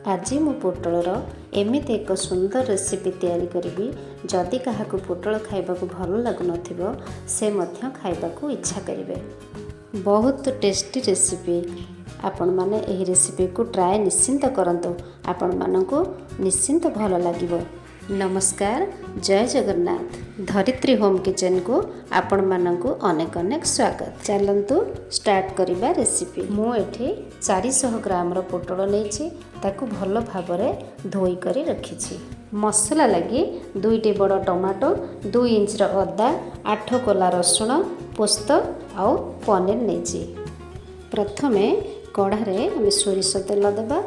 आज मु पोटलर एमिति एक सुंदर रेसिपी तैयारी करी। जदि क्या पोटल खाइबा भल लगुन से मध्य खाइबा इच्छा करेंगे। बहुत टेस्टी रेसिपी। आपण माने एही रेसिपी को ट्राए निश्चिंत करंतु। आपण मानकु निश्चिंत भल लागिबो। नमस्कार, जय जगन्नाथ। धरित्री होम किचन को आपण मानकु अनेक अनेक स्वागत। चलंतु स्टार्ट करिबा रेसिपी। मु एठी 400 ग्राम रो पोटल नेछि। ताकू भल भाबरे धोई करी रखिछि। मसला लगी 2टी बड़ टमाटो, 2 इंच रो अदा, 8 कोला रसुण, पोस्त आउ पनीर नेछि। प्रथमे कढ़ारे आम सोरिष तेल देबा।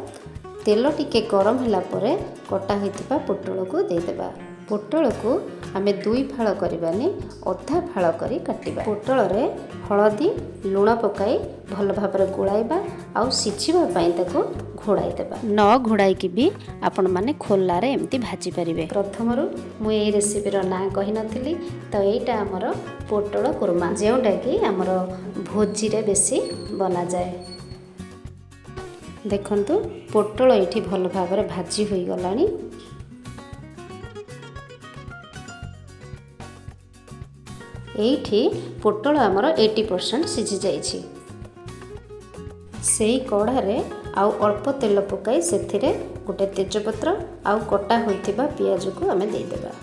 तेल टिके गरम होला परे कटा होइतिबा पोटल को देदेबा। पोटल को आमे 2 फाळ करबानी, अधा फाळ करी काटिबा। पोटल रे हळदी लूण पकाई भल भाबरे गोळाइबा आउ सिझिबा पई ताको घोड़ाई देबा। न घोड़ाई की भी आपण माने खोला रे एमती भाजी परिबे। प्रथमरु मु एई रेसिपी रो ना कहि नथिली, तो एटा हमर पोटल कुरमा, जेउटा कि हमर भोजी रे बेसी बना जाए। देखंतु पोटल एठी भल भाबरे भाजी होई गलानी। एठी पोटल हमर 80% सिझी जाइछि। सेई कढ़ारे आउ अल्प तेल पकाई सेथिरे गोटे तेजपत्र आउ कटा होइथिबा पियाज को आमे दे देबा।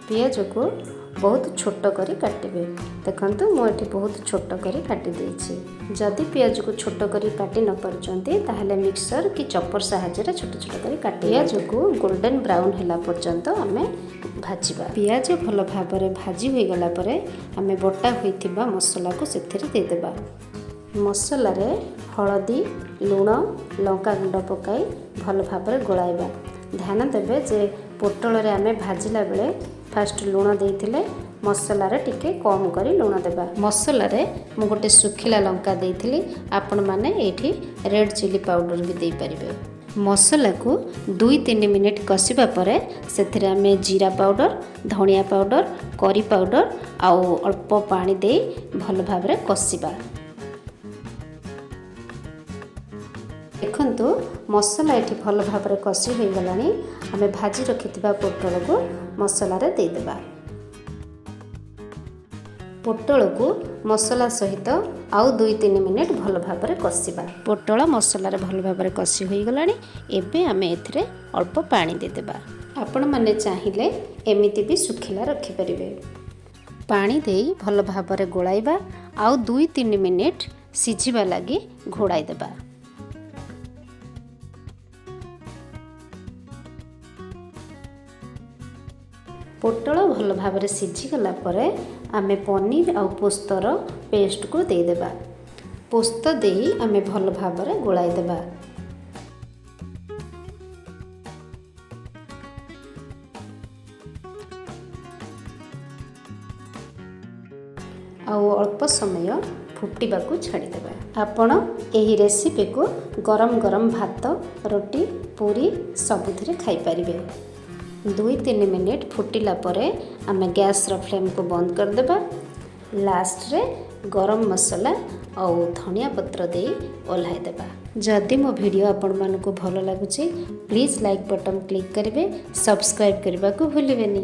पियाज को बहुत छोट करी काटिबे। देखंतु मो एठी बहुत छोट करी काटि देछि। जदि पियाज को छोट करी काटि न परचंती ताहले मिक्सर कि चॉपर सहायता रे छोट छोट करी काटि पियाज को गोल्डन ब्राउन हैला पर्यंत आमे भाजिबा। पियाज भल भाबरे भाजी होई गला परे आमे बटा होइथिबा मसला को सेथिरे दे देबा। मसला रे हळदी लूण लंका गुंड पकाई भल भाबरे गोळाइबा। ध्यान देबे जे पोटल रे आमे भाजिला बेले फास्ट लूण देइथिले मसला रे टिके कम करी लूण देबा। मसला रे मु गोटे सुखिला लंका देइथिली। आपण माने एठी रेड चिली पाउडर भी देई परिबे। मसला को 2-3 मिनिट कसिबा परे सेथिरे आमे जीरा पाउडर, धनिया पाउडर, करी पाउडर आउ अल्प पानी देई भल भाबरे कसिबा। देखंतु मसला एठी भल भाबरे कसी होई गलानी। आमे भाजी रखिथिबा पोटल को मसला रे दे देबा। पोटल को मसला सहित आउ 2-3 मिनिट भल भाबरे कसिबा। पोटल मसला रे भल भाबरे कसी होई गलानी। एबे आमे एथिरे अल्प पानी दे देबा। आपण माने चाहिले एमिति भी सुखिला रखि परिबे। पानी देई भल भाबरे गोळाइबा आउ 2-3 मिनिट सिझिबा लागि घोड़ाई देबा। पोटल भल भाबरे सिझी गला परे आमे पनीर आउ पोस्तर पेस्ट को दे देबा। पोस्त देई आमे भल भाबरे गोळाई देबा। आउ अल्प समय फुटिबा को छाड़ी देबा। आपण एही रेसिपी को गरम गरम भात, रोटी, पूरी सबुथिरे खाई परिबे। 2-3 मिनिट फुटिला परे आमे गैस रो फ्लेम को बंद कर देबा। लास्ट रे गरम मसला और धनिया पत्र दे ओल्हाई देबा। जदि मो वीडियो आपण मानको भलो लागुची प्लीज लाइक बटन क्लिक करिवे, सब्सक्राइब करबा को भूलिबेनी।